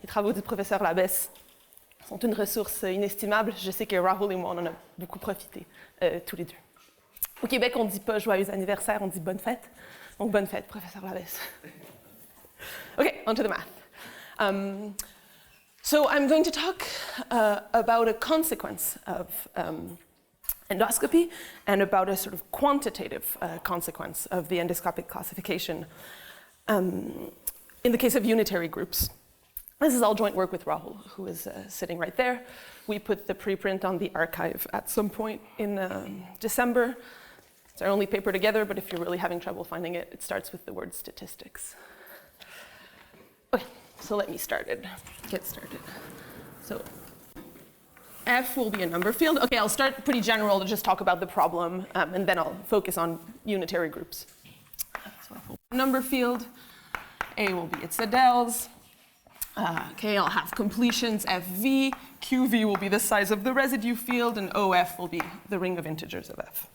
les travaux du professeur Labesse sont une ressource inestimable. Je sais que Rahul et moi, on en a beaucoup profité, tous les deux. Au Québec, on ne dit pas joyeux anniversaire, on dit bonne fête. Donc, bonne fête, professeur Labesse. Okay, on to the math. So I'm going to talk about a consequence of endoscopy and about a sort of quantitative consequence of the endoscopic classification in the case of unitary groups. This is all joint work with Rahul, who is sitting right there. We put the preprint on the archive at some point in December. It's our only paper together, but if you're really having trouble finding it, it starts with the word statistics. Okay, so let me get started. So F will be a number field. Okay, I'll start pretty general to just talk about the problem, and then I'll focus on unitary groups. So F will be a number field. A will be its adels. Okay, I'll have completions FV. QV will be the size of the residue field, and OF will be the ring of integers of F.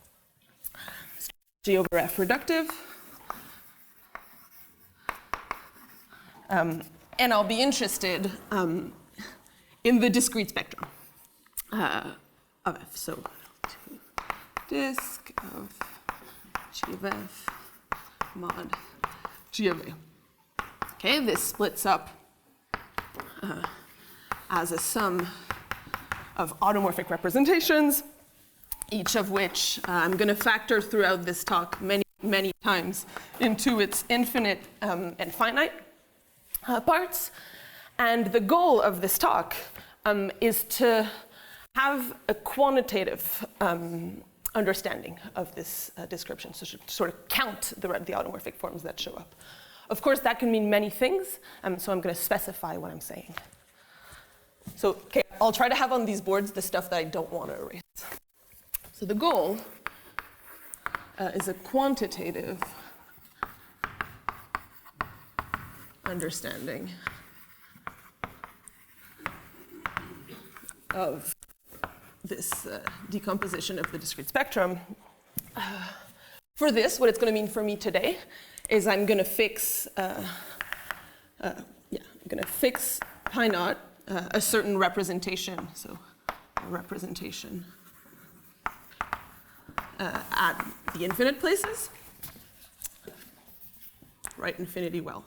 G over F reductive. And I'll be interested in the discrete spectrum of F. So disk of G of F mod G of A. Okay, this splits up as a sum of automorphic representations, each of which I'm going to factor throughout this talk many times into its infinite and finite parts. And the goal of this talk is to have a quantitative understanding of this description, so to sort of count the automorphic forms that show up. Of course, that can mean many things, so I'm going to specify what I'm saying. So, okay, I'll try to have on these boards the stuff that I don't want to erase. So the goal is a quantitative understanding of this decomposition of the discrete spectrum. For this, what it's going to mean for me today is I'm going to fix, pi naught, a certain representation, so a representation at the infinite places, right infinity well.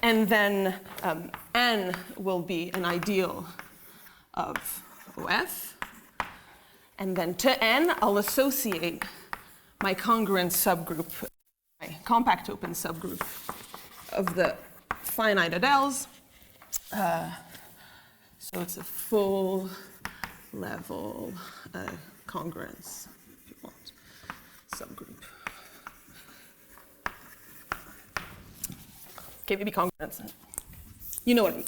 And then n will be an ideal of OF, and then to n, I'll associate my congruent subgroup, my compact open subgroup of the finite adels. So it's a full level congruence, if you want, subgroup. Okay, maybe congruence. You know what I mean.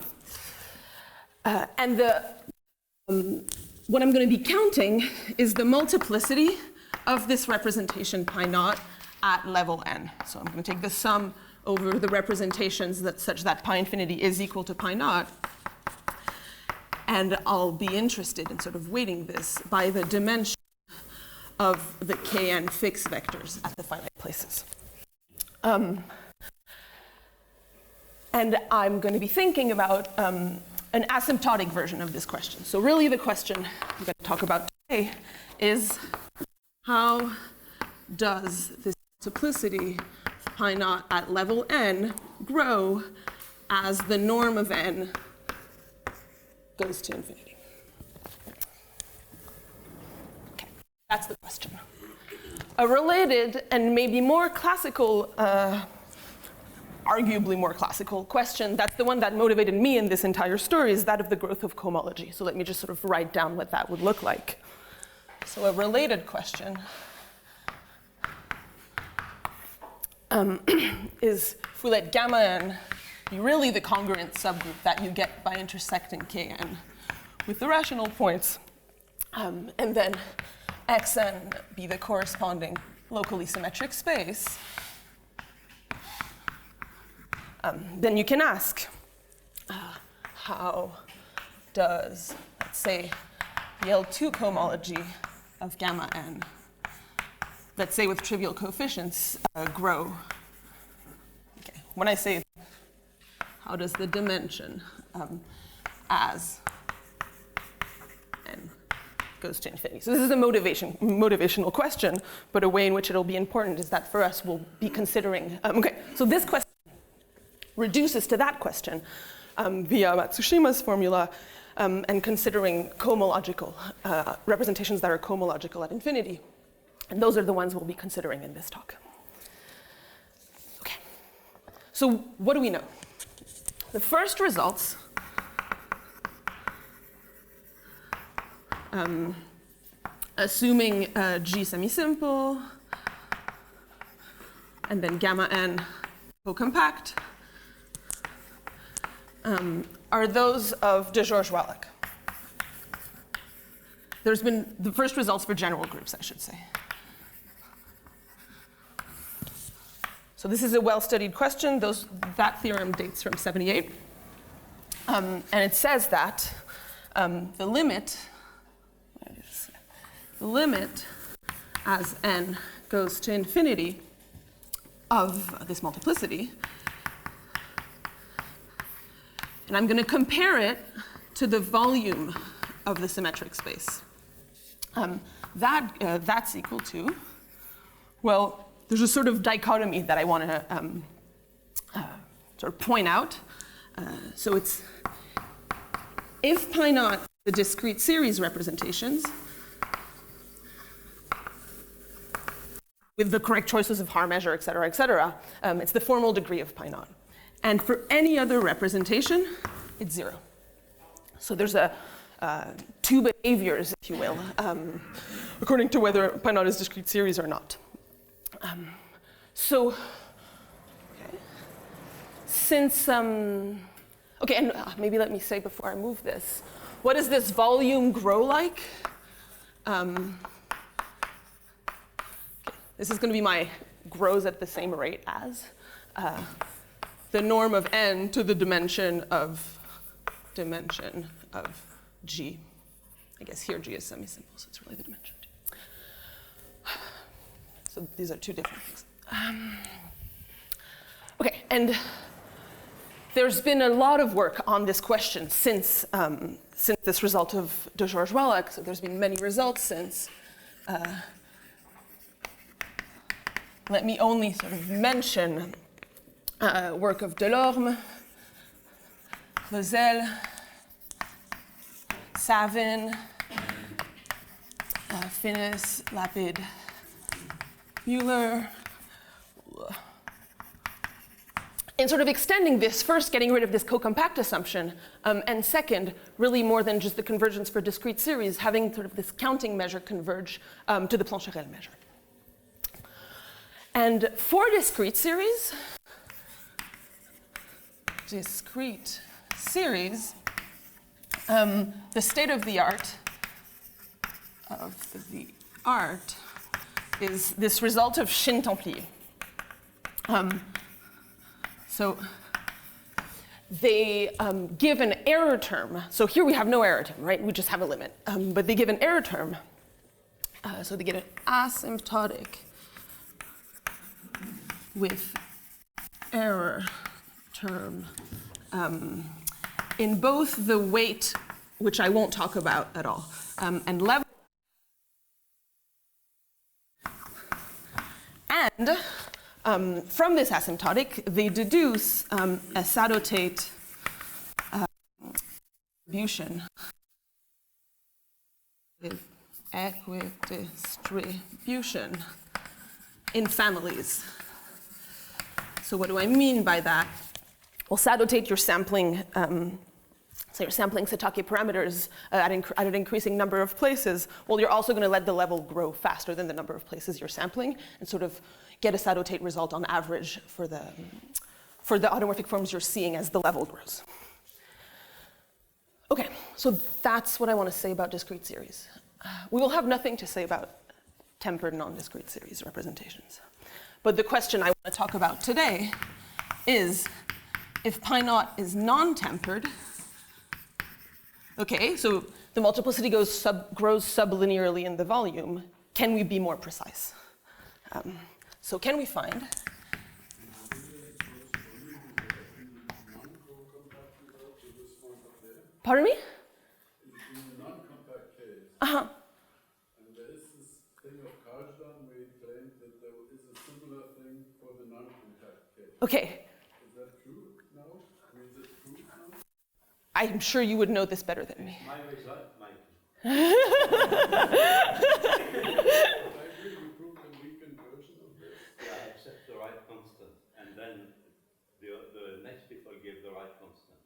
And what I'm going to be counting is the multiplicity of this representation pi naught at level n. So I'm going to take the sum over the representations such that pi infinity is equal to pi naught. And I'll be interested in sort of weighting this by the dimension of the kn fixed vectors at the finite places. And I'm going to be thinking about an asymptotic version of this question. So really the question I'm going to talk about today is how does this multiplicity of pi naught at level n grow as the norm of n goes to infinity? Okay, that's the question. A related and maybe more classical, arguably more classical question, that's the one that motivated me in this entire story, is that of the growth of cohomology. So let me just sort of write down what that would look like. So a related question is if we let gamma n be really the congruent subgroup that you get by intersecting kn with the rational points, and then xn be the corresponding locally symmetric space, then you can ask, how does, let's say, the L2 cohomology of gamma n, let's say with trivial coefficients, grow? Okay. When I say how does the dimension as n goes to infinity. So this is a motivational question, but a way in which it'll be important is that for us we'll be considering, okay, so this question reduces to that question via Matsushima's formula and considering cohomological representations that are cohomological at infinity. And those are the ones we'll be considering in this talk. Okay, so what do we know? The first results assuming G semi-simple and then gamma n co-compact are those of de George-Wallach. There's been the first results for general groups, I should say. So this is a well-studied question. That theorem dates from 78. And it says that the limit as n goes to infinity of this multiplicity, and I'm going to compare it to the volume of the symmetric space. That's equal to, well, there's a sort of dichotomy that I want to sort of point out. So it's if pi naught the discrete series representations with the correct choices of Haar measure, et cetera, it's the formal degree of pi naught. And for any other representation, it's 0. So there's two behaviors, if you will, according to whether pi naught is discrete series or not. Okay. Since, okay, and maybe let me say before I move this, what does this volume grow like? This is going to be my grows at the same rate as the norm of n to the dimension of G. I guess here G is semi-simple, so it's really the dimension of G. So these are two different things. Okay, and there's been a lot of work on this question since this result of de George-Wallach. So there's been many results since. Let me only sort of mention work of Delorme, Lozel, Savin, Finnis, Lapid, Mueller. And sort of extending this, first getting rid of this co-compact assumption, and second, really more than just the convergence for discrete series, having sort of this counting measure converge to the Plancherel measure. And for discrete series, the state of the art is this result of Shin-Templier. So they give an error term. So here we have no error term, right? We just have a limit. But they give an error term. So they get an asymptotic with error term in both the weight, which I won't talk about at all, and level. And from this asymptotic, they deduce a sadotate distribution with equidistribution in families. So what do I mean by that? Well, sadotate your sampling, so you're sampling Satake parameters at an increasing number of places. Well, you're also going to let the level grow faster than the number of places you're sampling and sort of get a sadotate result on average for the automorphic forms you're seeing as the level grows. Okay, so that's what I want to say about discrete series. We will have nothing to say about tempered non-discrete series representations. But the question I want to talk about today is if pi naught is non-tempered, okay, so the multiplicity grows sublinearly in the volume, can we be more precise? So can we find Pardon me? In the non-compact case, Uh-huh. and there is this thing of Karlstein where he claimed that there is a similar thing for the non-compact case. Okay. Is that true now? I mean, is it true now? I'm sure you would know this better than me. My result, Michael. I agree, you proved a weakened version of this. Yeah, except the right constant. And then the next people give the right constant.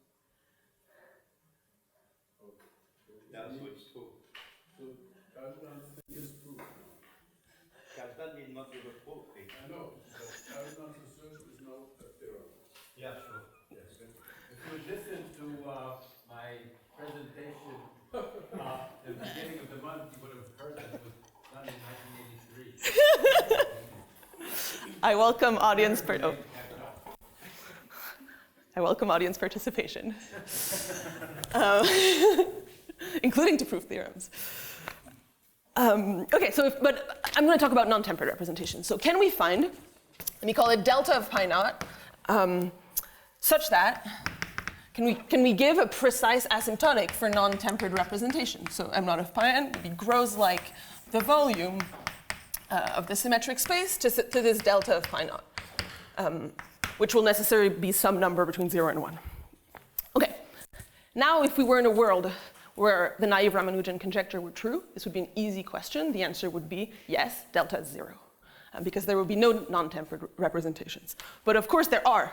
Okay. Yeah, so it's true. So Karlstein's thing is true now. Karlstein did not give a proof. I know, but Karlstein's assertion is now a theorem. Yeah, sure. Yes. If you listened to my presentation at the beginning of the month, you would have heard that it was done in 1983. I welcome audience I welcome audience participation, including to prove theorems. Okay, but I'm going to talk about non-tempered representations. So can we find, let me call it delta of pi naught, such that, can we give a precise asymptotic for non-tempered representation? So m naught of pi n grows like the volume of the symmetric space to this delta of pi naught, which will necessarily be some number between 0 and 1. Okay, now if we were in a world where the naive Ramanujan conjecture were true, this would be an easy question. The answer would be yes, delta is 0, because there would be no non-tempered representations. But of course there are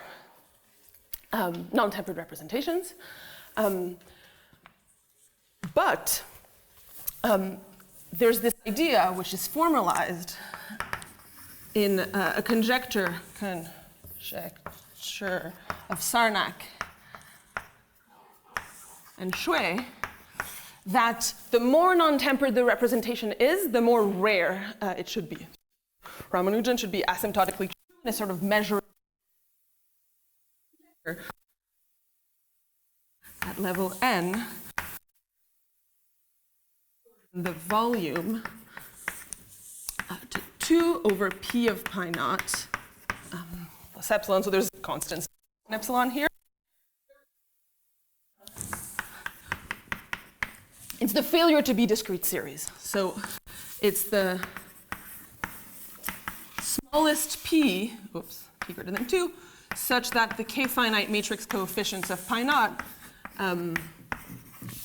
non-tempered representations. But there's this idea which is formalized in a conjecture of Sarnak and Shui, that the more non-tempered the representation is, the more rare it should be. Ramanujan should be asymptotically true in a sort of measure at level n, the volume to 2 over p of pi naught plus epsilon, so there's constants in epsilon here. It's the failure to be discrete series. So it's the smallest p, p greater than 2, such that the k-finite matrix coefficients of pi naught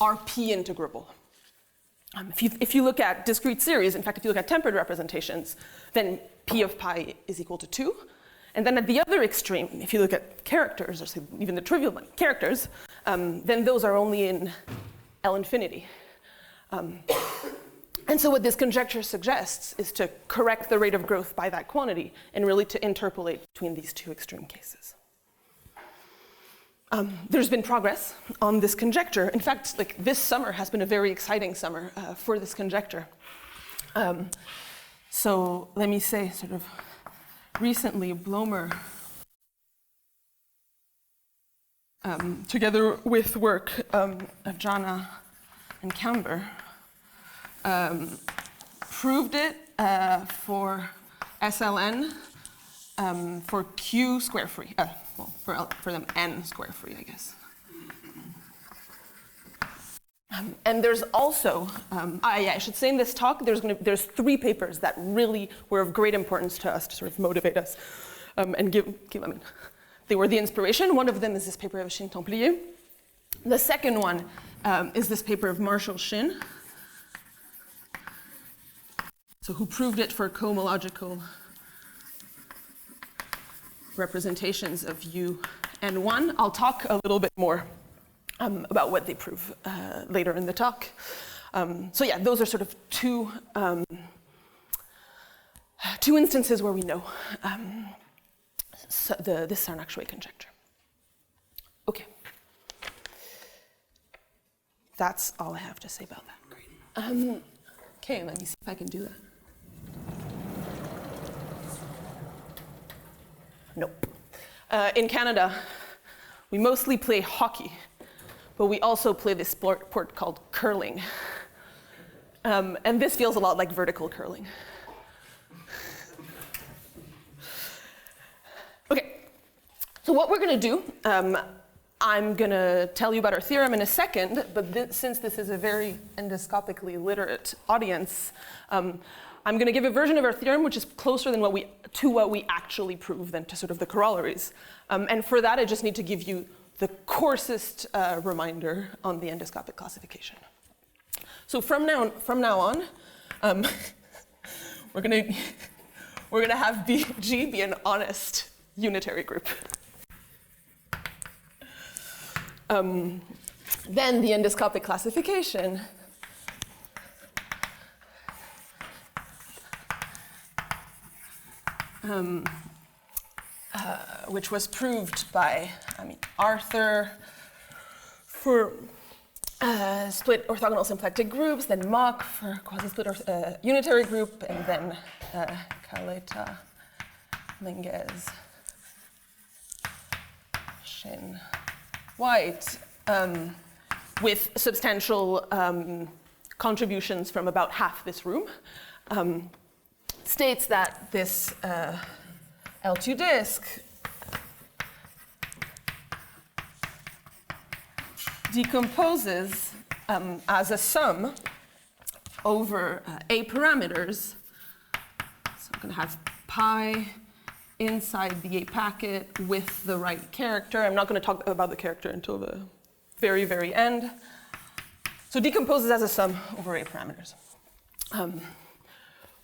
are p integrable. If you look at discrete series, in fact, if you look at tempered representations, then p of pi is equal to 2. And then at the other extreme, if you look at characters, or say even the trivial characters, then those are only in L infinity. And so what this conjecture suggests is to correct the rate of growth by that quantity and really to interpolate between these two extreme cases. There's been progress on this conjecture. In fact, like this summer has been a very exciting summer for this conjecture. So let me say, sort of recently, Blomer, together with work of Jana and Camber, proved it for SLN for Q square free. For them n square free, I guess. And there's also, I should say in this talk, there's 3 papers that really were of great importance to us to sort of motivate us and they were the inspiration. One of them is this paper of Shin Templier. The second one is this paper of Marshall Shin, so who proved it for cohomological representations of U and 1. I'll talk a little bit more about what they prove later in the talk. So yeah, those are sort of two instances where we know this Sarnak-Shui conjecture. Okay. That's all I have to say about that. Great. Okay, let me see if I can do that. Nope. In Canada, we mostly play hockey, but we also play this sport called curling. And this feels a lot like vertical curling. Okay, so what we're going to do, I'm going to tell you about our theorem in a second, but since this is a very endoscopically literate audience, I'm going to give a version of our theorem which is closer than what we actually prove than to sort of the corollaries. And for that, I just need to give you the coarsest reminder on the endoscopic classification. So from now on, we're going to have G be an honest unitary group. Then the endoscopic classification which was proved by, Arthur for split orthogonal symplectic groups, then Mach for quasi-split unitary group, and then Caleta, Minguez, Shin, White, with substantial contributions from about half this room, states that this L2 disk decomposes as a sum over A parameters. So I'm going to have pi inside the A packet with the right character. I'm not going to talk about the character until the very, very end. So decomposes as a sum over A parameters.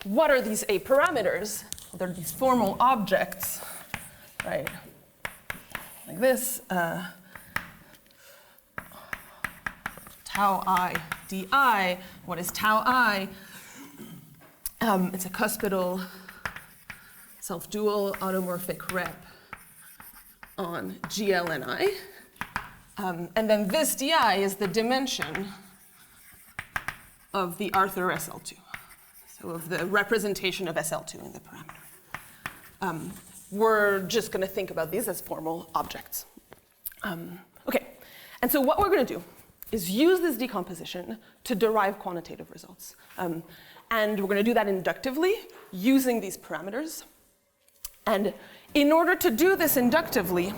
What are these A parameters? Well, they're these formal objects, right? Like this. Tau I di. What is tau I? It's a cuspidal self-dual automorphic rep on GLNI. And then this di is the dimension of the Arthur SL2, so of the representation of SL2 in the parameter. We're just going to think about these as formal objects. Okay, and so what we're going to do is use this decomposition to derive quantitative results. And we're going to do that inductively using these parameters. And in order to do this inductively,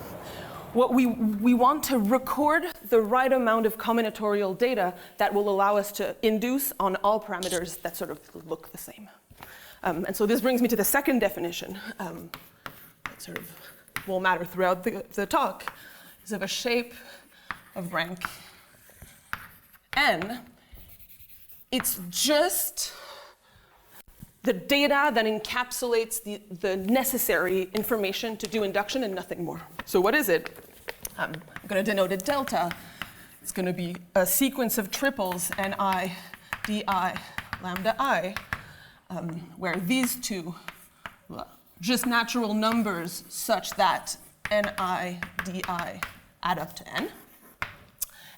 what we want to record the right amount of combinatorial data that will allow us to induce on all parameters that sort of look the same. And so this brings me to the second definition that sort of will matter throughout the talk, is of a shape of rank n. It's just the data that encapsulates the necessary information to do induction and nothing more. So what is it? I'm going to denote it delta. It's going to be a sequence of triples ni, di, lambda I, where these two, just natural numbers such that ni, di add up to n.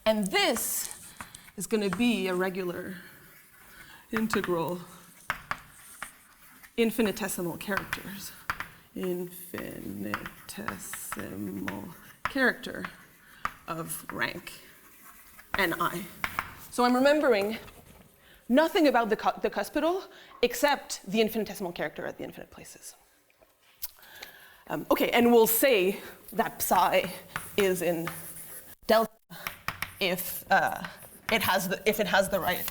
And this is going to be a regular integral infinitesimal characters. Infinitesimal character of rank ni. So I'm remembering nothing about the cuspidal except the infinitesimal character at the infinite places. Okay, and we'll say that psi is in delta if it has the right.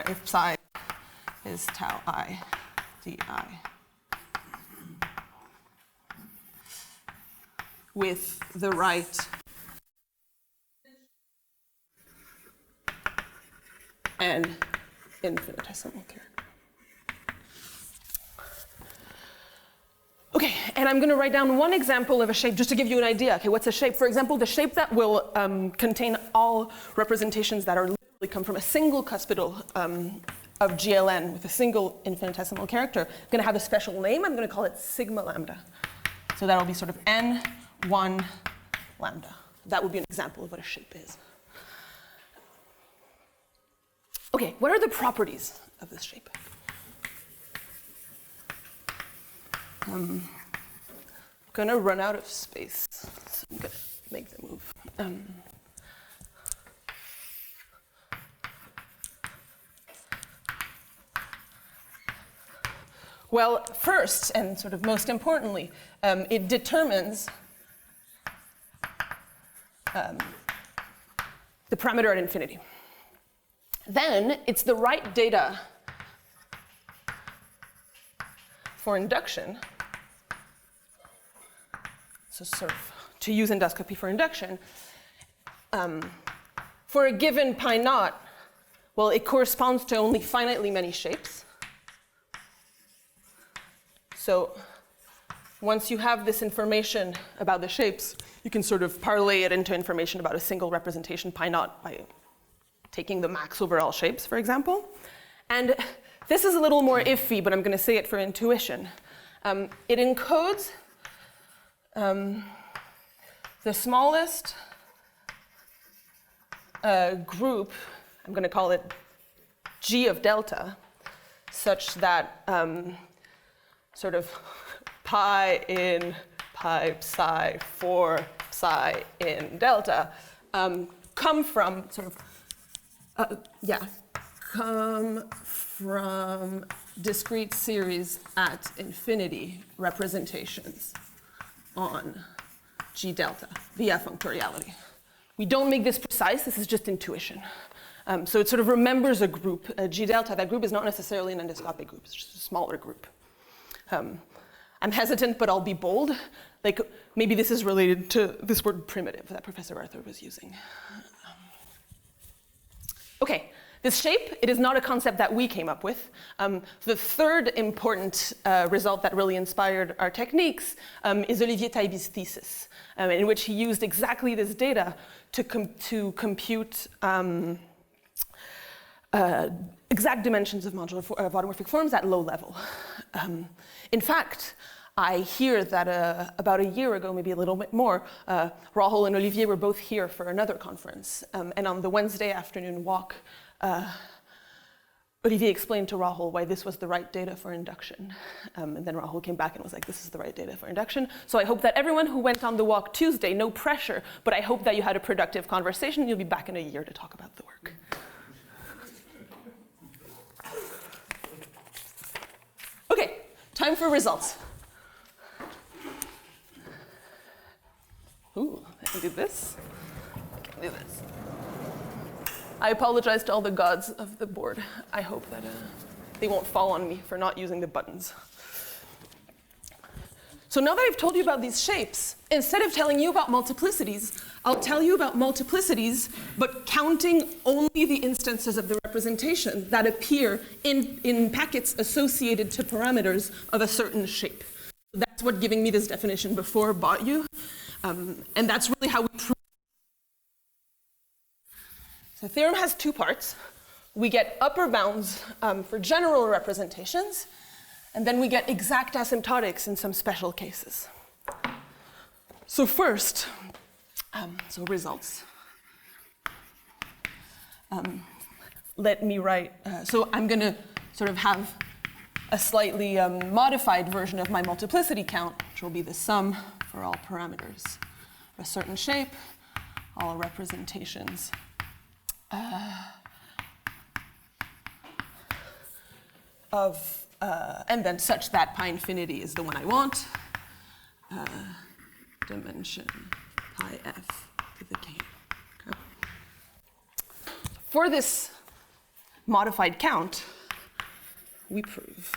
If psi is tau I di with the right and infinitesimal character. Okay, and I'm going to write down one example of a shape just to give you an idea. Okay, what's a shape? For example, the shape that will contain all representations that are literally come from a single cuspidal of GLN with a single infinitesimal character. I'm going to have a special name. I'm going to call it sigma lambda. So that will be sort of n1 lambda. That would be an example of what a shape is. Okay, what are the properties of this shape? I'm going to run out of space, so I'm going to make the move. Well, first, and sort of most importantly, it determines the parameter at infinity. Then it's the right data for induction. So sort of to use endoscopy for induction. For a given pi naught, well, it corresponds to only finitely many shapes. So once you have this information about the shapes, you can sort of parlay it into information about a single representation pi naught by taking the max over all shapes, for example. And this is a little more iffy, but I'm going to say it for intuition. It encodes the smallest group, I'm going to call it G of delta, such that sort of pi in pi psi for psi in delta come from sort of, come from discrete series at infinity representations on G delta via functoriality. We don't make this precise, this is just intuition. So it sort of remembers a group, G delta. That group is not necessarily an endoscopic group, it's just a smaller group. I'm hesitant, but I'll be bold. Like, maybe this is related to this word primitive that Professor Arthur was using. Okay, this shape, it is not a concept that we came up with. The third important result that really inspired our techniques is Olivier Taiby's thesis, in which he used exactly this data to compute exact dimensions of automorphic forms at low level. In fact, I hear that about a year ago, maybe a little bit more, Rahul and Olivier were both here for another conference. And on the Wednesday afternoon walk, Olivier explained to Rahul why this was the right data for induction. And then Rahul came back and was like, this is the right data for induction. So I hope that everyone who went on the walk Tuesday, no pressure, but I hope that you had a productive conversation. You'll be back in a year to talk about the work. Okay, time for results. Ooh, I can do this. I can do this. I apologize to all the gods of the board. I hope that they won't fall on me for not using the buttons. So now that I've told you about these shapes, instead of telling you about multiplicities, I'll tell you about multiplicities, but counting only the instances of the representation that appear in packets associated to parameters of a certain shape. That's what giving me this definition before bought you. And that's really how we prove. So the theorem has two parts. We get upper bounds for general representations, and then we get exact asymptotics in some special cases. So first, so results. Let me write, so I'm going to sort of have a slightly modified version of my multiplicity count, which will be the sum for all parameters of a certain shape, all representations and then such that pi infinity is the one I want, dimension pi f to the k. Okay. For this modified count, we prove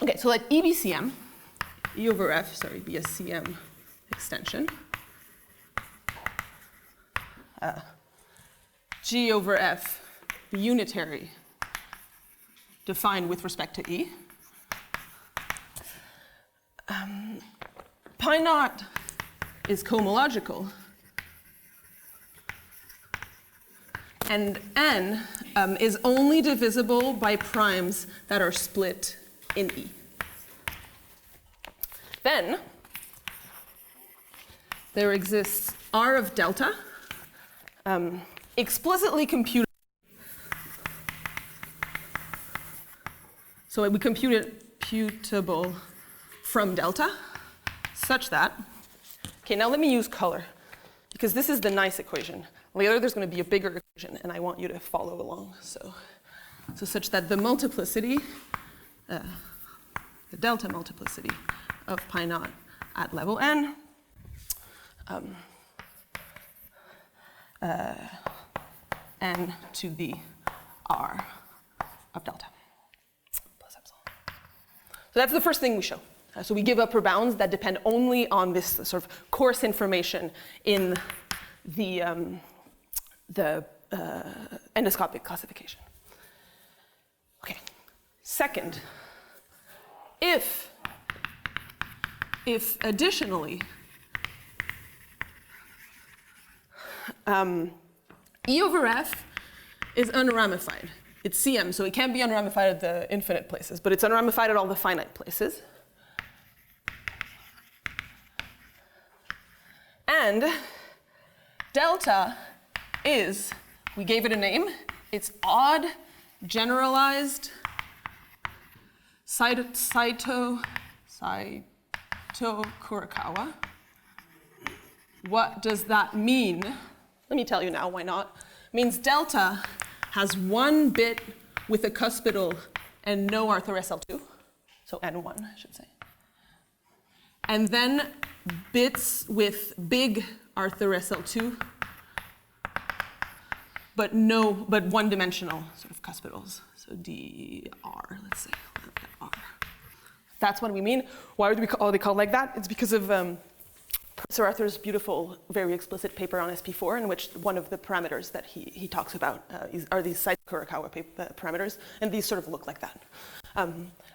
okay, so let EBCM, E over F, sorry, be a CM extension. G over F be unitary, defined with respect to E. Pi naught is cohomological. And N is only divisible by primes that are split in E. Then there exists R of delta, explicitly computable. So we compute it putable from delta, such that, okay, now let me use color, because this is the nice equation. Later there's going to be a bigger equation, and I want you to follow along. So such that the multiplicity the delta multiplicity of pi naught at level n, n to the r of delta plus epsilon. So that's the first thing we show. So we give upper bounds that depend only on this sort of coarse information in the endoscopic classification. Okay. Second, if additionally E over F is unramified. It's CM, so it can't be unramified at the infinite places, but it's unramified at all the finite places. And delta is, we gave it a name, it's odd generalized Saito Kurokawa. What does that mean? Let me tell you now, why not? It means delta has one bit with a cuspidal and no Arthur SL2, so N1, I should say. And then bits with big Arthur SL2, but one-dimensional sort of cuspidals. So DR, let's say, R. That's what we mean. Why would they call it like that? It's because of Sir Arthur's beautiful, very explicit paper on SP4, in which one of the parameters that he talks about are these Saito-Kurokawa parameters, and these sort of look like that.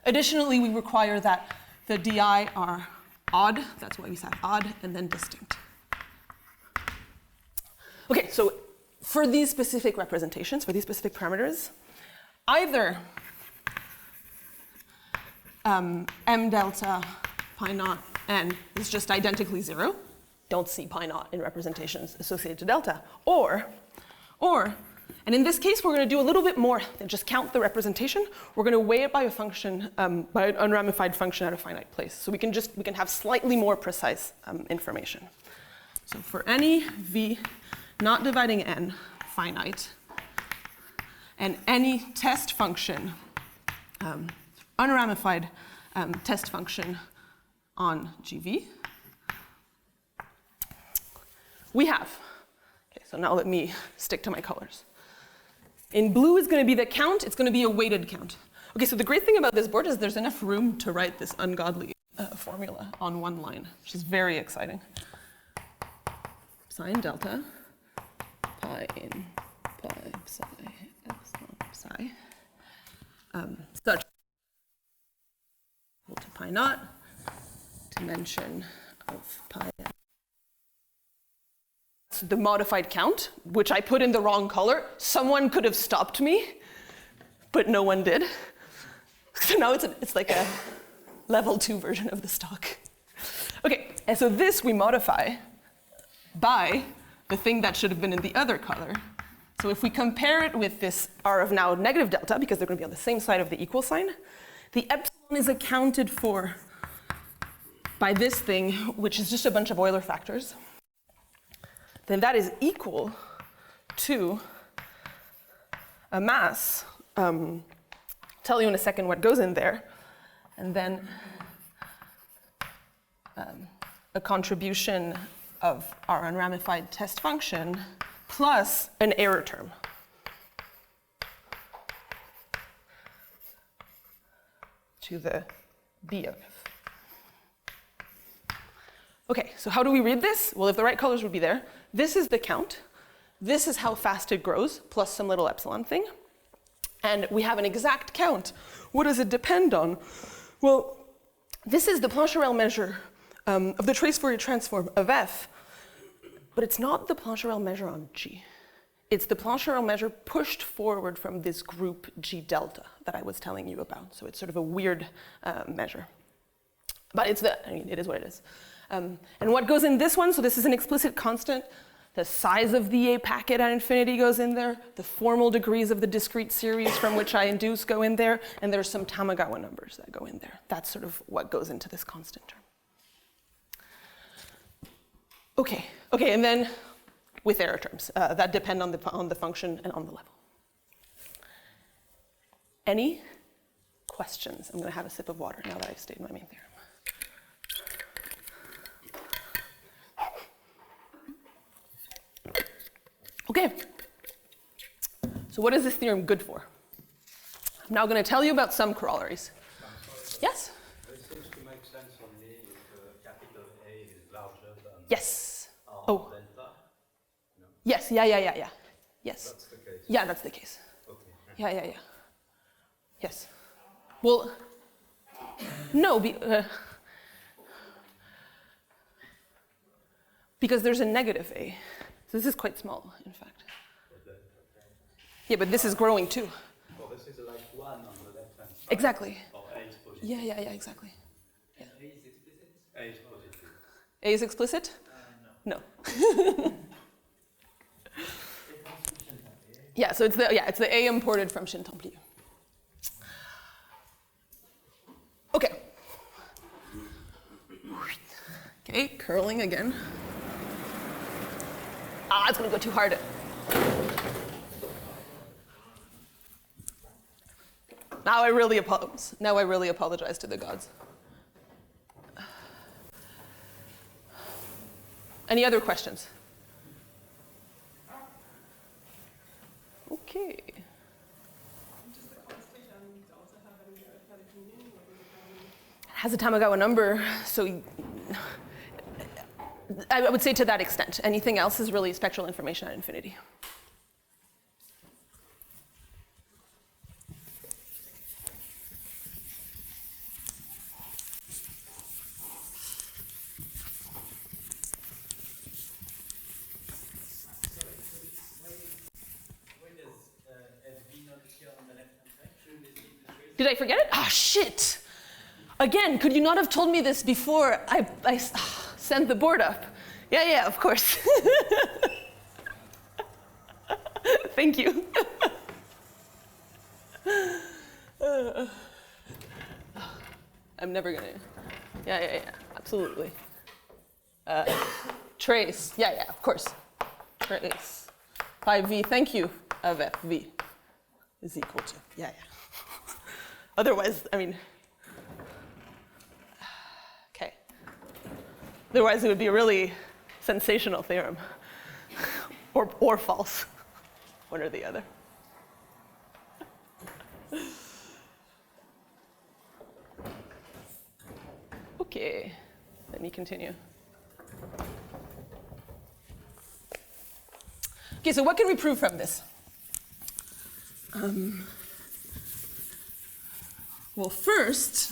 Additionally, we require that the DI are odd, that's why we said odd, and then distinct. Okay, so for these specific representations, for these specific parameters, either M delta pi naught n is just identically 0, don't see pi naught in representations associated to delta, or, and in this case we're going to do a little bit more than just count the representation. We're going to weigh it by a function, by an unramified function at a finite place. So we can have slightly more precise information. So for any v not dividing n finite, and any test function, unramified test function on GV, we have, okay, so now let me stick to my colors. In blue is going to be the count, it's going to be a weighted count. Okay, so the great thing about this board is there's enough room to write this ungodly formula on one line, which is very exciting. Sine delta, pi in pi psi epsilon psi, such equal to pi naught, dimension of pi n. The modified count, which I put in the wrong color. Someone could have stopped me, but no one did. So now it's like a level 2 version of the stock. Okay, and so this we modify by the thing that should have been in the other color. So if we compare it with this R of now negative delta, because they're going to be on the same side of the equal sign, the epsilon is accounted for by this thing, which is just a bunch of Euler factors. Then that is equal to a mass. Tell you in a second what goes in there. And then a contribution of our unramified test function plus an error term. To the B of F. Okay, so how do we read this? Well, if the right colors would be there, this is the count. This is how fast it grows, plus some little epsilon thing. And we have an exact count. What does it depend on? Well, this is the Plancherel measure of the trace Fourier transform of F, but it's not the Plancherel measure on G. It's the Plancherel measure pushed forward from this group G delta that I was telling you about. So it's sort of a weird measure. But it is what it is. And what goes in this one, so this is an explicit constant. The size of the A packet at infinity goes in there. The formal degrees of the discrete series from which I induce go in there. And there's some Tamagawa numbers that go in there. That's sort of what goes into this constant term. Okay, and then with error terms that depend on the function and on the level. Any questions? I'm going to have a sip of water now that I've stated my main theorem. Okay, so what is this theorem good for? I'm now going to tell you about some corollaries. Yes? It seems to make sense for me if capital A is larger than Yes. R delta. No? Yes, yeah. Yes. That's the case. Yeah, that's the case. Okay. Yeah. Yes. Well, no, because there's a negative A. So this is quite small, in fact. Yeah, but this is growing too. Well, this is like 1 on the left hand side. Exactly. Or A is positive. Yeah, exactly. Yeah. A is explicit? A is positive. A is explicit? No. Yeah, so it's the A imported from Shintemplier. Okay. Okay, curling again. It's gonna go too hard. Now I really apologize to the gods. Any other questions? Okay. Does the constant also have any arithmetic meaning? Or does it Has a Tamagawa number, so I would say to that extent. Anything else is really spectral information at infinity. Did I forget it? Ah, shit. Again, could you not have told me this before I sent the board up? Yeah, of course. Thank you. I'm never gonna. Yeah, absolutely. Trace. Yeah, of course. Trace. 5v, thank you, of fv is equal to. Yeah. Otherwise, I mean, okay. Otherwise, it would be a really sensational theorem, or false, one or the other. Okay, let me continue. Okay, so what can we prove from this? Well, first,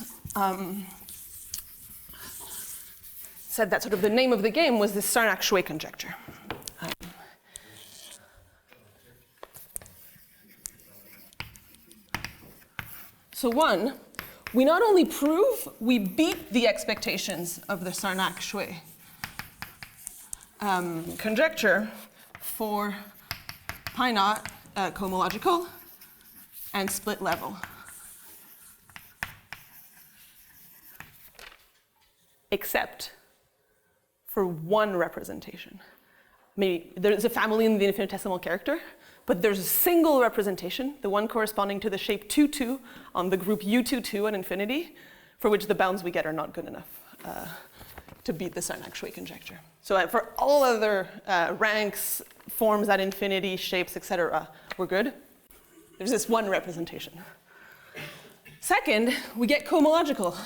said that sort of the name of the game was the Sarnak-Shue conjecture. So one, we not only prove, we beat the expectations of the Sarnak-Shue conjecture for pi naught cohomological and split level. Except for one representation. Maybe there's a family in the infinitesimal character, but there's a single representation, the one corresponding to the shape 2,2 on the group U22 at infinity, for which the bounds we get are not good enough to beat the Sarnak-Shue conjecture. So for all other ranks, forms at infinity, shapes, etc., we're good. There's this one representation. Second, we get cohomological.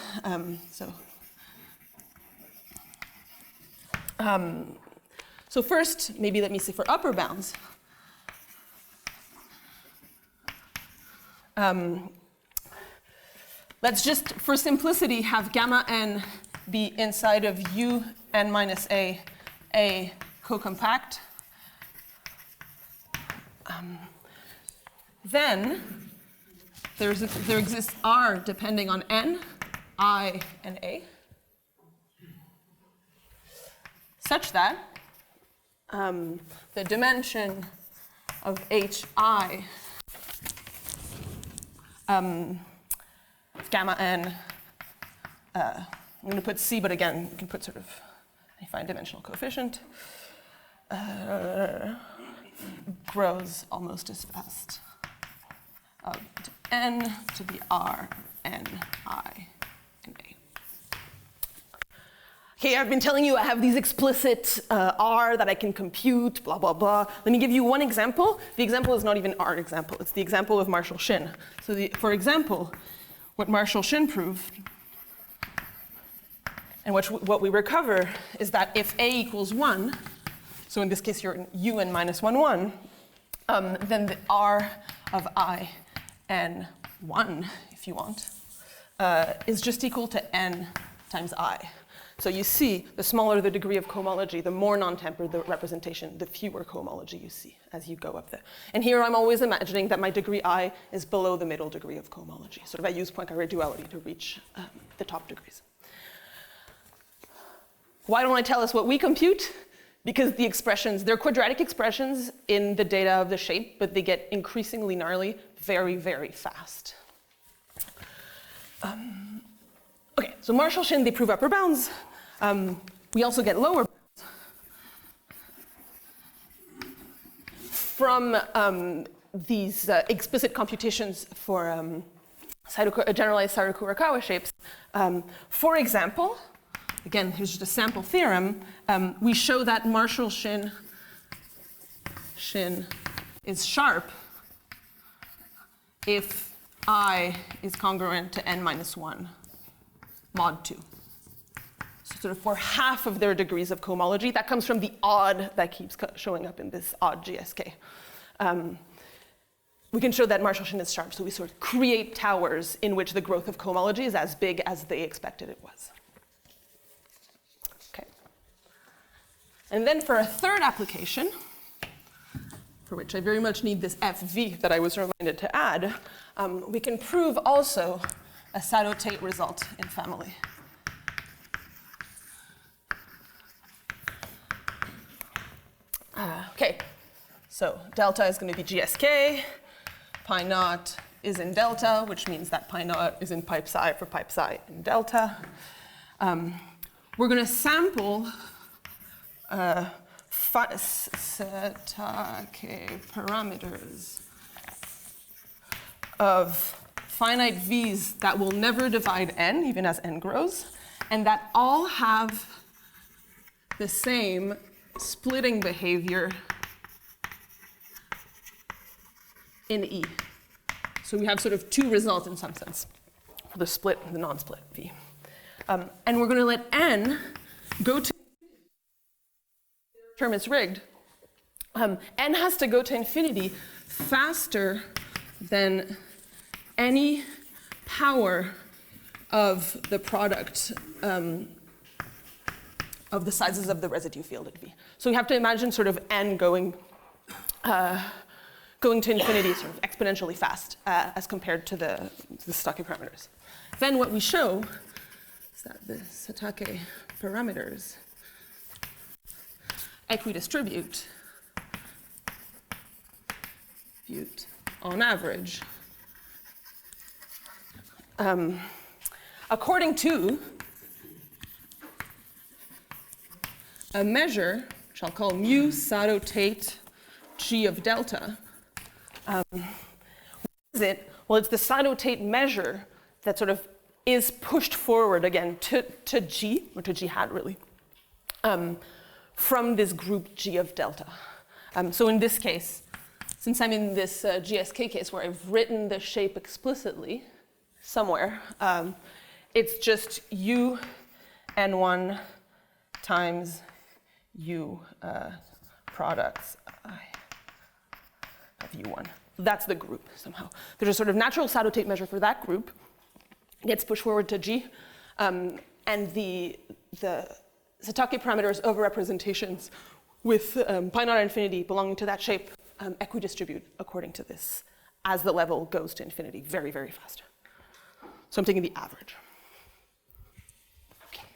So first, maybe let me say for upper bounds. Let's just, for simplicity, have gamma n be inside of u n minus a co-compact. Then there exists r depending on n, I, and a, such that the dimension of hi gamma n, I'm going to put c, but again, you can put sort of a fine dimensional coefficient, grows almost as fast up to n to the r N, I, and A. Okay, I've been telling you I have these explicit R that I can compute, blah, blah, blah. Let me give you one example. The example is not even our example. It's the example of Marshall-Shin. So for example, what Marshall-Shin proved, and what we recover, is that if A equals 1, so in this case you're in UN minus 1, 1, then the R of I n 1, if you want, is just equal to n times I. So you see, the smaller the degree of cohomology, the more non-tempered the representation, the fewer cohomology you see as you go up there. And here I'm always imagining that my degree I is below the middle degree of cohomology. Sort of I use Poincaré duality to reach the top degrees. Why don't I tell us what we compute? Because the expressions, they're quadratic expressions in the data of the shape, but they get increasingly gnarly very, very fast. Okay, so Marshall-Shin, they prove upper bounds. We also get lower bounds from these explicit computations for generalized Sato-Kurokawa shapes. For example, again, here's just a sample theorem. We show that Marshall-Shin is sharp if I is congruent to n minus 1 mod 2. So sort of for half of their degrees of cohomology, that comes from the odd that keeps showing up in this odd GSK. We can show that Marshall-Shin is sharp, so we sort of create towers in which the growth of cohomology is as big as they expected it was. Okay. And then for a third application, for which I very much need this FV that I was reminded to add, we can prove also a Sato-Tate result in family. Okay, so delta is going to be GSK, pi naught is in delta, which means that pi naught is in pipe psi for pipe psi in delta. We're going to sample Satake parameters of finite v's that will never divide n, even as n grows, and that all have the same splitting behavior in E. So we have sort of two results in some sense, for the split and the non-split V. And we're going to let n go to, term is rigged, n has to go to infinity faster than any power of the product of the sizes of the residue field at V. So we have to imagine sort of n going to infinity sort of exponentially fast as compared to the Satake parameters. Then what we show is that the Satake parameters equidistribute on average according to a measure, which I'll call mu Sato-Tate G of delta. What is it? Well, it's the Sato-Tate measure that sort of is pushed forward again to G, or to G hat really, from this group G of delta. So in this case, since I'm in this GSK case where I've written the shape explicitly somewhere, it's just U n1 times U products I of U1. That's the group somehow. There's a sort of natural Sato-Tate measure for that group. It gets pushed forward to G. And the Satake parameters over representations with pi naught infinity belonging to that shape equidistribute according to this as the level goes to infinity very, very fast. So I'm taking the average. Okay.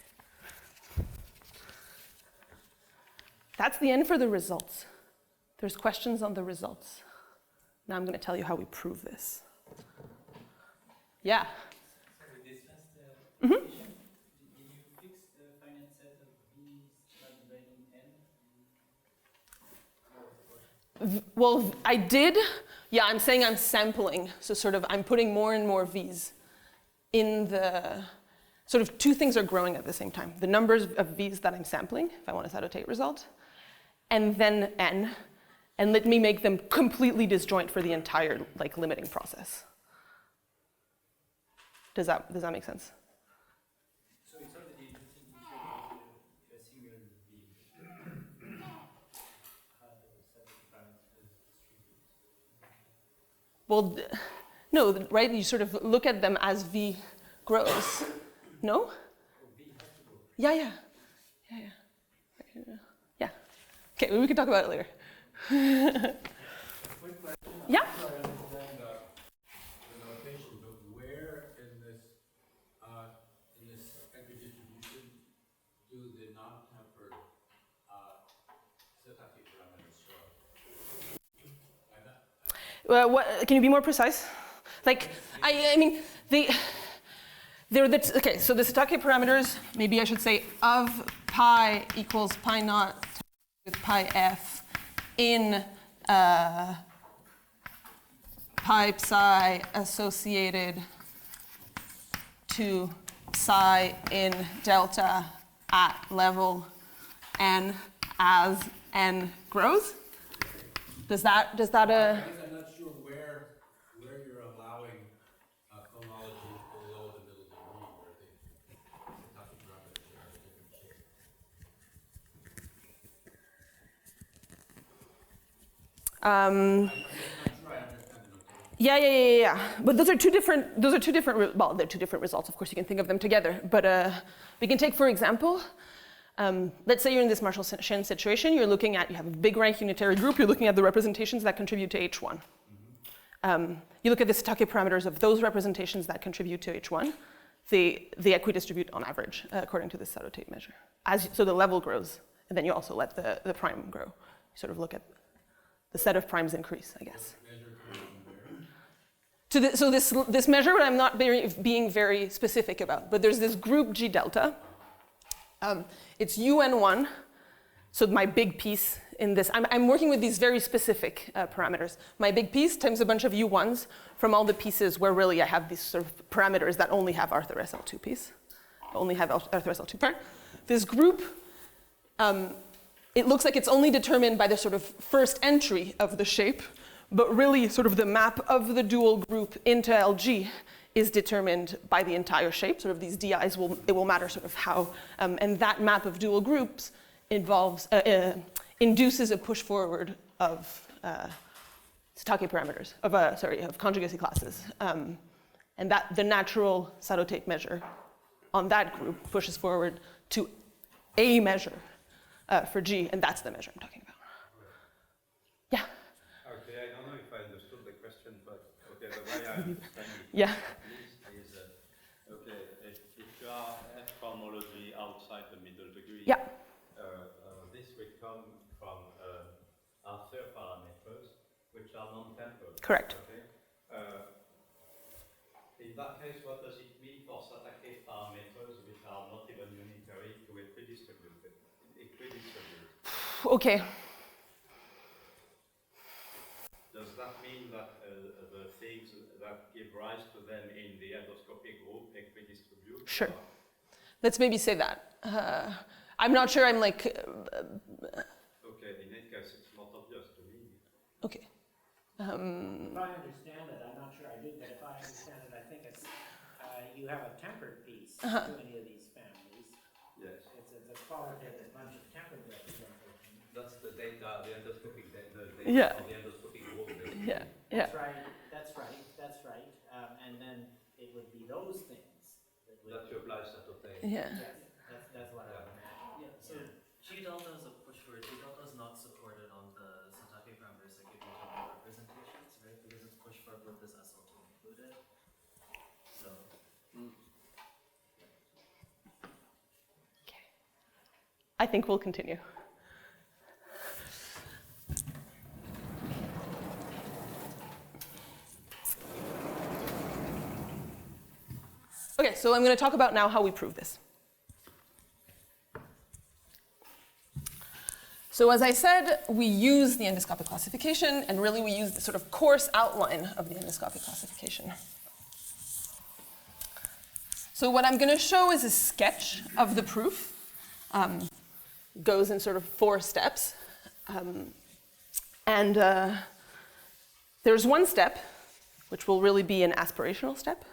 That's the end for the results. There's questions on the results. Now I'm going to tell you how we prove this. Yeah? So with this last application, did you fix the finite set of v's not dividing n? Well, I did. Yeah, I'm saying I'm sampling. So sort of I'm putting more and more v's in the, sort of two things are growing at the same time. The numbers of V's that I'm sampling, if I want a sadotate result, and then N, and let me make them completely disjoint for the entire like limiting process. Does that make sense? So it's already interesting to show a single V. How the set of parameters distribute. Well, no, right? You sort of look at them as V grows. No? Yeah. Yeah. Okay, well, we can talk about it later. Quick question. Yeah? I'm trying to understand the notation, but where in this equidistribution do the non-tempered Satake parameters show? Can you be more precise? Like, I mean, okay, so the Satake parameters, maybe I should say of pi equals pi naught with pi f in pi psi associated to psi in delta at level n as n grows. Does that I guess I'm not sure where you're allowing cohomology below the middle degree, where the Satake parameters are a different shape. I'm not sure I understand the notation. Yeah. But those are two different. Well, they're two different results. Of course, you can think of them together. But we can take, for example, let's say you're in this Marshall-Shen situation. You have a big rank unitary group. You're looking at the representations that contribute to H1. You look at the Satake parameters of those representations that contribute to H1. They equidistribute on average according to the sadotate measure. So the level grows, and then you also let the prime grow. You sort of look at the set of primes increase, I guess. So this measure, I'm not being very specific about, but there's this group G delta. It's UN1, so my big piece in this, I'm working with these very specific parameters. My big piece times a bunch of U1s from all the pieces where really I have these sort of parameters that only have Arthur SL2 piece, only have Arthur SL2 part. This group, it looks like it's only determined by the sort of first entry of the shape, but really sort of the map of the dual group into LG is determined by the entire shape. Sort of these DIs will matter sort of how, and that map of dual groups induces a push forward of Satake parameters, of conjugacy classes. And that the natural sadotate measure on that group pushes forward to a measure for G, and that's the measure I'm talking about. Yeah? Okay, I don't know if I understood the question, but okay, the way I understand it Yeah. is, okay, if you are F homology outside the middle degree, Yeah. this will come from Arthur parameters, which are non-tempered. Correct. Okay. In that case, what does it mean for Satake parameters, which are not even unitary, to equidistribute? Okay. Does that mean that the things that give rise to them in the endoscopic group equidistribute? Sure. Let's maybe say that. I'm not sure I'm like... Okay, in that case, it's not obvious to me. Okay. If I understand it, I'm not sure I do, but if I understand it, I think it's, you have a tempered piece to any of these families. Yes. It's a qualitative bunch of tempered representations. That's the data, the endoscopic data Yeah. of the endoscopic group. Yeah. That's right. And then it would be those things that would... That you apply sadotate. Yeah. Yes, that's what I would imagine. Yeah, so G delta is a push forward. G delta is not supported on the Satake parameters that give you the representations, right? Because it's pushed forward with this SL2 included. So. Okay. I think we'll continue. Okay, so I'm going to talk about now how we prove this. So as I said, we use the endoscopic classification, and really we use the sort of coarse outline of the endoscopic classification. So what I'm going to show is a sketch of the proof. Goes in sort of 4 steps. There's one step, which will really be an aspirational step,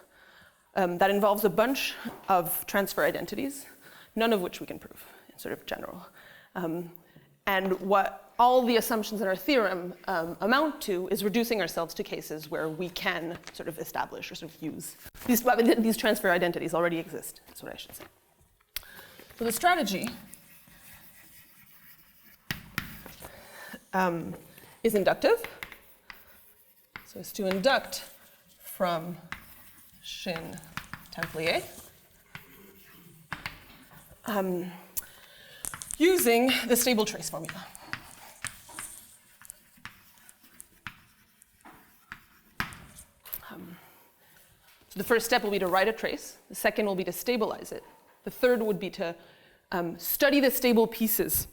that involves a bunch of transfer identities, none of which we can prove in sort of general. And what all the assumptions in our theorem amount to is reducing ourselves to cases where we can sort of establish or sort of use. These transfer identities already exist, that's what I should say. So the strategy is inductive. So it's to induct from Shin Templier using the stable trace formula. So the first step will be to write a trace. The second will be to stabilize it. The third would be to study the stable pieces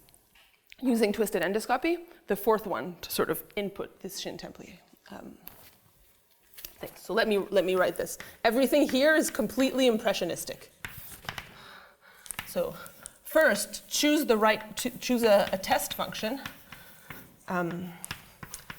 using twisted endoscopy. The fourth one to sort of input this Shin Templier thing. So let me write this. Everything here is completely impressionistic. So first, choose a test function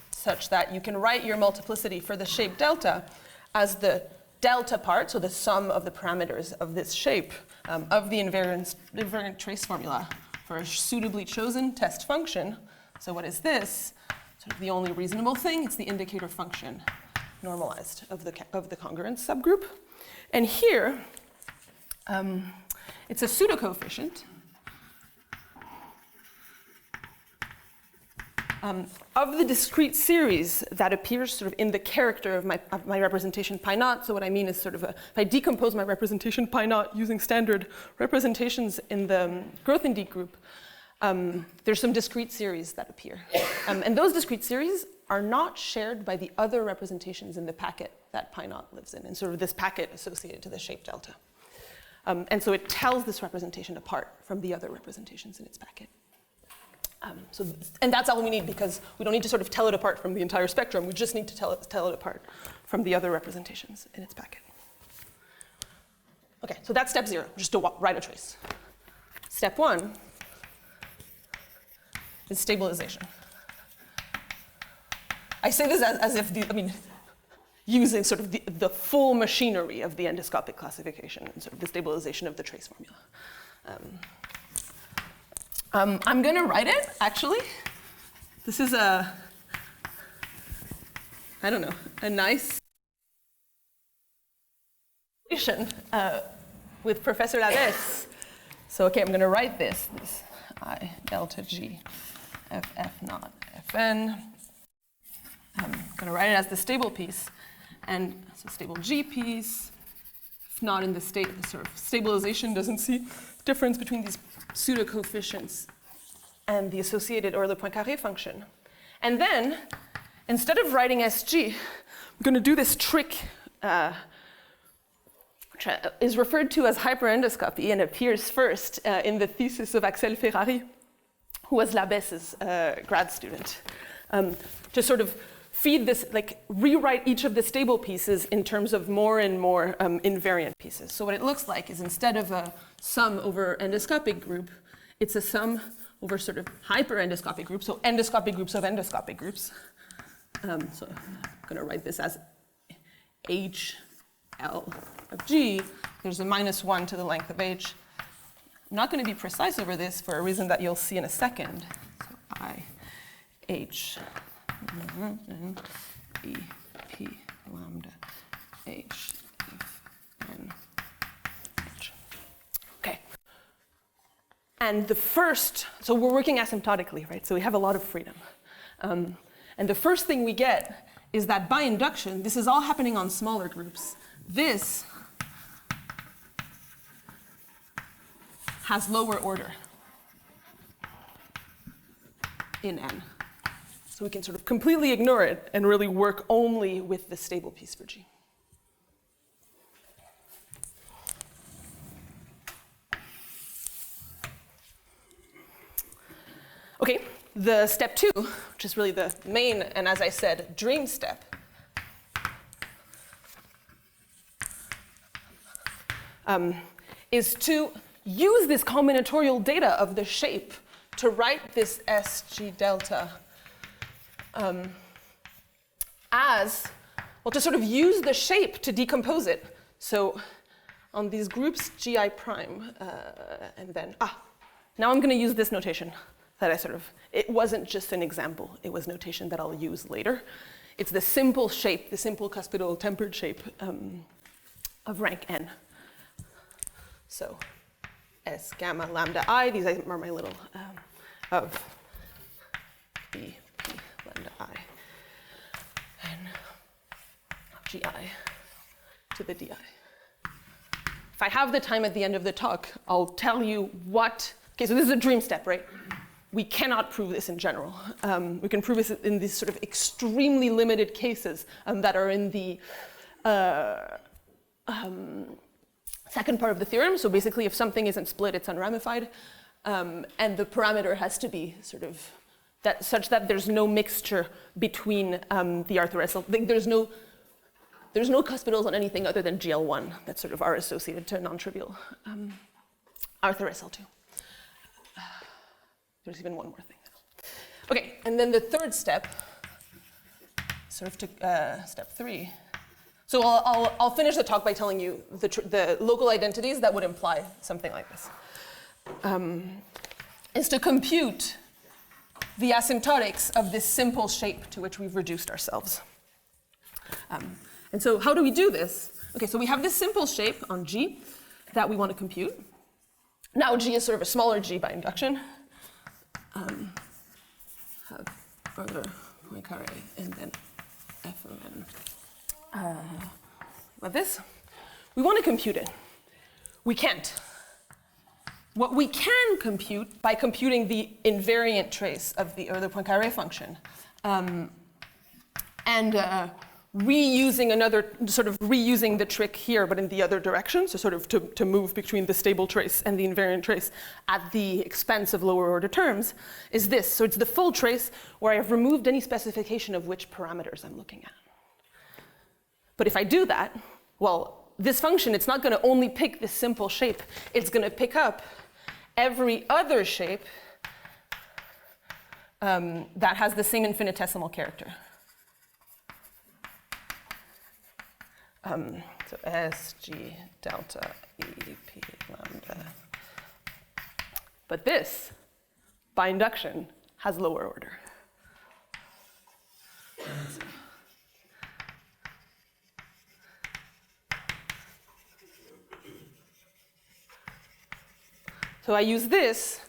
such that you can write your multiplicity for the shape delta as the delta part, so the sum of the parameters of this shape of the invariant trace formula for a suitably chosen test function. So what is this? Sort of the only reasonable thing, it's the indicator function normalized of the congruence subgroup. And here, it's a pseudo-coefficient of the discrete series that appears sort of in the character of my representation pi naught. So what I mean is sort of if I decompose my representation pi naught using standard representations in the growth indeed group, there's some discrete series that appear. And those discrete series are not shared by the other representations in the packet that pi naught lives in, and sort of this packet associated to the shape delta. And so it tells this representation apart from the other representations in its packet. And that's all we need, because we don't need to sort of tell it apart from the entire spectrum. We just need to tell it apart from the other representations in its packet. Okay, so that's step 0, just to write a trace. Step 1 is stabilization. I say this as if using sort of the full machinery of the endoscopic classification and sort of the stabilization of the trace formula. I'm going to write it, actually. This is a nice with Professor Labesse. So, okay, I'm going to write this I delta G f f naught fn. I'm going to write it as the stable piece, and so stable G piece. If not in the state, the sort of stabilization doesn't see difference between these pseudo-coefficients and the associated Euler-Poincaré function. And then, instead of writing SG, I'm going to do this trick, is referred to as hyperendoscopy and appears first in the thesis of Axel Ferrari, who was Labesse's grad student, to sort of feed this, like rewrite each of the stable pieces in terms of more and more invariant pieces. So what it looks like is instead of a sum over endoscopic group, it's a sum over sort of hyperendoscopic groups, so endoscopic groups of endoscopic groups. So I'm going to write this as HL of G. There's a -1 to the length of H. I'm not going to be precise over this for a reason that you'll see in a second. So I, H, E, P, lambda, H, F, N, H. Okay. And the first, so we're working asymptotically, right? So we have a lot of freedom. And the first thing we get is that by induction, this is all happening on smaller groups. This has lower order in N. So we can sort of completely ignore it and really work only with the stable piece for G. Okay, the step 2, which is really the main, and as I said, dream step, is to use this combinatorial data of the shape to write this SG delta as, well, to sort of use the shape to decompose it. So on these groups GI prime, and then, now I'm going to use this notation that it wasn't just an example, it was notation that I'll use later. It's the simple shape, the simple cuspidal tempered shape of rank n. So S gamma lambda I, these are my little, of B, P, lambda I, and GI to the DI. If I have the time at the end of the talk, I'll tell you what, okay, so this is a dream step, right? We cannot prove this in general. We can prove this in these sort of extremely limited cases that are in the second part of the theorem. So basically, if something isn't split, it's unramified. And the parameter has to be sort of such that there's no mixture between the arthoressel. There's no cuspidals on anything other than GL1 that sort of are associated to non-trivial arthoressel2. There's even one more thing. Okay, and then the third step, sort of to step 3. So I'll finish the talk by telling you the local identities that would imply something like this. Is to compute the asymptotics of this simple shape to which we've reduced ourselves. And so how do we do this? Okay, so we have this simple shape on G that we want to compute. Now G is sort of a smaller G by induction. Have further Poincaré and then F of n. Like this. We want to compute it. We can't. What we can compute by computing the invariant trace of the Poincaré function and reusing the trick here, but in the other direction, so sort of to move between the stable trace and the invariant trace at the expense of lower order terms, is this. So it's the full trace where I have removed any specification of which parameters I'm looking at. But if I do that, well, this function, it's not going to only pick this simple shape. It's going to pick up every other shape that has the same infinitesimal character. So S, G, delta, E, P, lambda. But this, by induction, has lower order. So I use this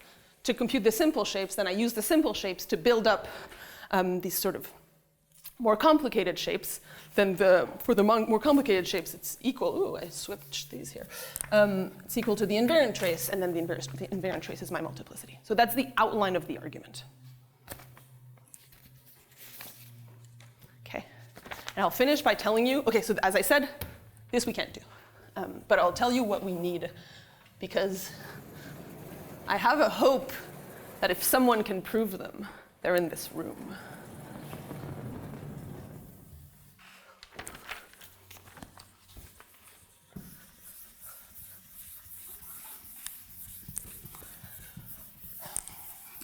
to compute the simple shapes, then I use the simple shapes to build up these sort of more complicated shapes. Then for the more complicated shapes, it's equal. Ooh, I switched these here. It's equal to the invariant trace, and then the invariant trace is my multiplicity. So that's the outline of the argument. Okay, and I'll finish by telling you. Okay, so as I said, this we can't do, but I'll tell you what we need, because I have a hope that if someone can prove them, they're in this room.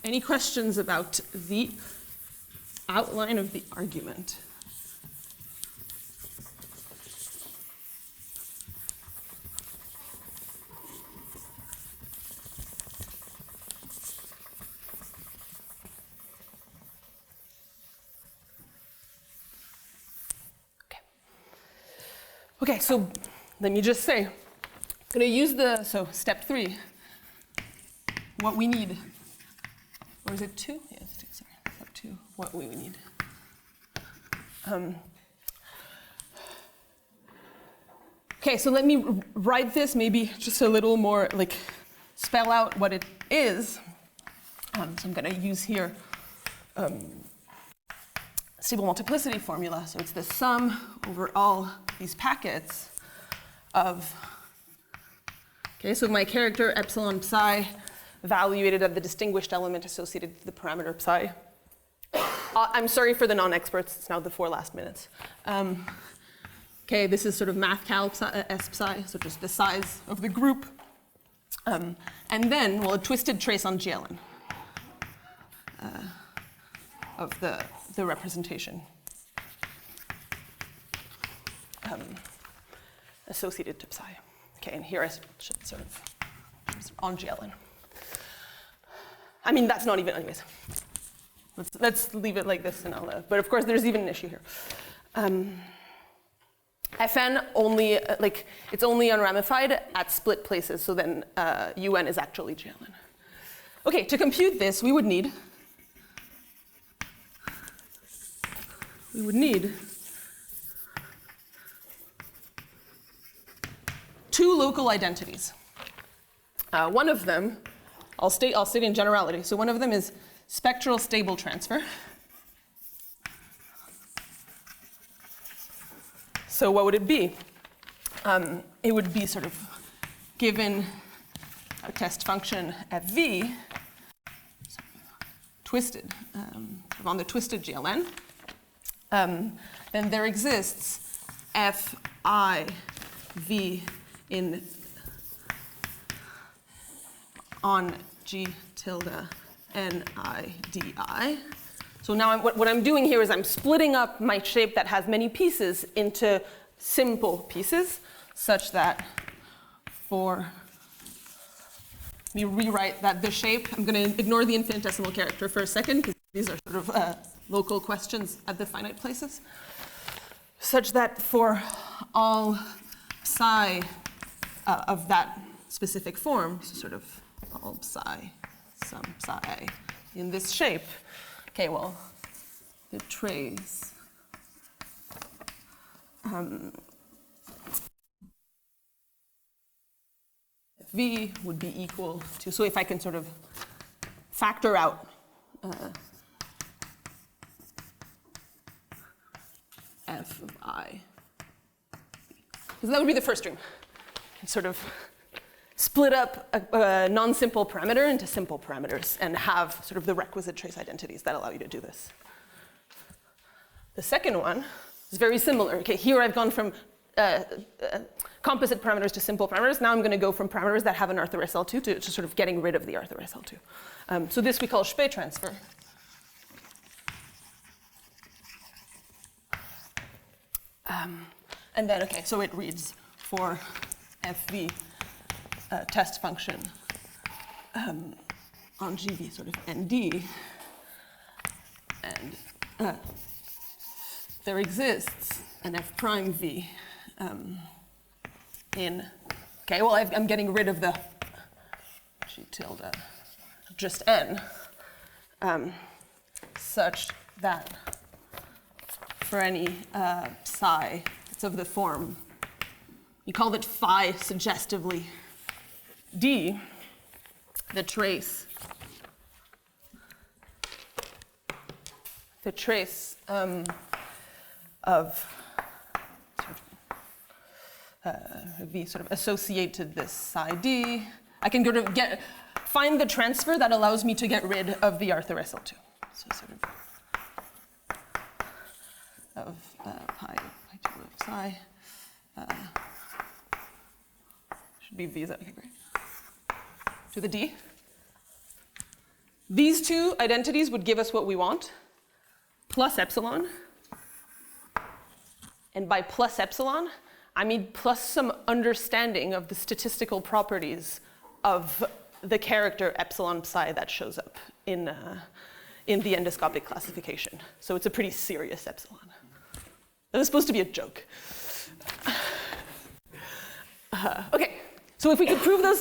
Any questions about the outline of the argument? Okay, so let me just say, I'm going to use step 3, what we need. Or is it 2? Yeah, it's 2, sorry. Step 2, what we need. Okay, so let me write this maybe just a little more, like spell out what it is. So I'm going to use here stable multiplicity formula. So it's the sum over all these packets of, okay, so my character epsilon psi evaluated at the distinguished element associated with the parameter psi. I'm sorry for the non-experts, it's now the 4 last minutes. Okay, this is sort of math cal S psi, so just the size of the group. And then, well, a twisted trace on GLN of the representation associated to psi. Okay, and here I should sort of on GLN. I mean, that's not even, anyways. Let's leave it like this, and but of course, there's even an issue here. Fn only, it's only unramified at split places, so then un is actually GLN. Okay, to compute this, we would need two local identities. One of them, I'll state in generality. So one of them is spectral stable transfer. So what would it be? It would be sort of given a test function fv, twisted, on the twisted GLN, then there exists fiv on g tilde nidi. So now what I'm doing here is I'm splitting up my shape that has many pieces into simple pieces, such that for me rewrite that the shape, I'm going to ignore the infinitesimal character for a second, because these are sort of local questions at the finite places, such that for all psi of that specific form, so sort of all psi, some psi in this shape, okay, well, the trace v would be equal to, so if I can sort of factor out f of I, because that would be the first stream, and sort of split up a non-simple parameter into simple parameters and have sort of the requisite trace identities that allow you to do this. The second one is very similar. Okay, here I've gone from composite parameters to simple parameters. Now I'm going to go from parameters that have an Arthur SL2 to sort of getting rid of the Arthur SL2. So this we call Spee transfer. And then, okay, so it reads for FV test function on GV sort of ND. And there exists an F prime V in, okay, well, I'm getting rid of the G tilde, just N, such that for any psi, it's of the form, you called it phi suggestively D, the trace of V sort of associated this psi D. I can go to find the transfer that allows me to get rid of the Arthur SL2. So sort of pi tilde of psi. Should be V, okay, great. To the D. These two identities would give us what we want, plus epsilon. And by plus epsilon, I mean plus some understanding of the statistical properties of the character epsilon psi that shows up in the endoscopic classification. So it's a pretty serious epsilon. That was supposed to be a joke. Okay, so if we could prove those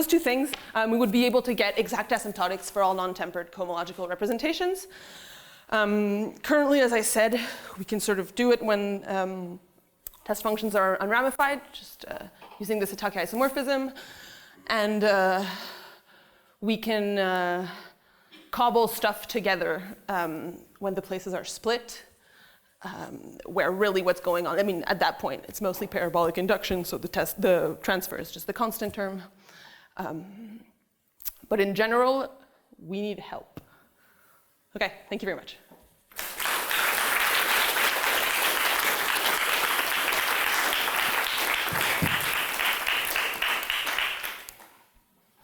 two things, we would be able to get exact asymptotics for all non-tempered cohomological representations. Currently, as I said, we can sort of do it when test functions are unramified, just using the Satake isomorphism. And we can cobble stuff together when the places are split, where really what's going on, I mean, at that point, it's mostly parabolic induction, so the transfer is just the constant term. But in general, we need help. Okay, thank you very much.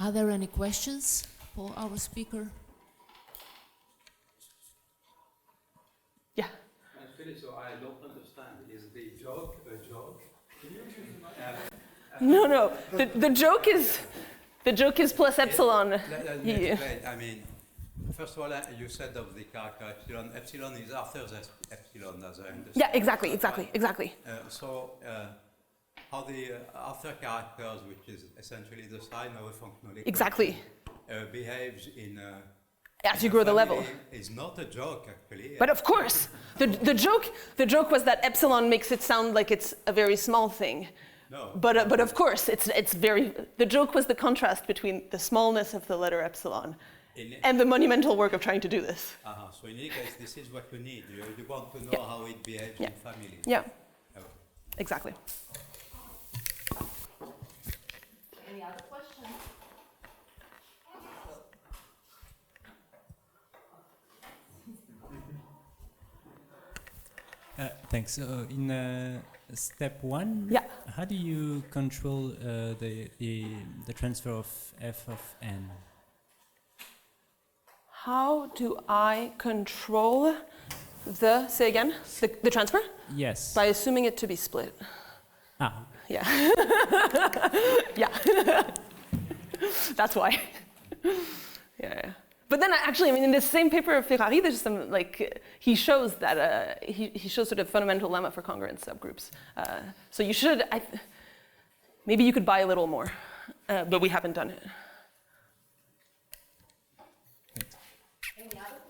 Are there any questions for our speaker? Yeah. Actually, so I don't understand. Is the joke a joke? No. The joke is plus epsilon. Let me explain. I mean, first of all, you said of the character epsilon. Epsilon is after the epsilon, as I understand. Yeah, exactly. How the after characters, which is essentially the sign of a functional equation, Exactly. Behaves in As you grow the level. Is not a joke, actually. But of course, the joke was that epsilon makes it sound like it's a very small thing. No. But of course, it's very. The joke was the contrast between the smallness of the letter epsilon and the monumental work of trying to do this. So in any case, this is what you need. You want to know how it behaves in family. Yeah. Okay. Exactly. Any other questions? Thanks. In step 1, how do you control the transfer of f of n? How do I control say again, the transfer? Yes. By assuming it to be split. Yeah. Yeah. That's why. Yeah. But then actually, I mean, in this same paper of Ferrari, there's some, like, he shows that, he shows sort of fundamental lemma for congruent subgroups. So you should, maybe you could buy a little more, but we haven't done it. Any other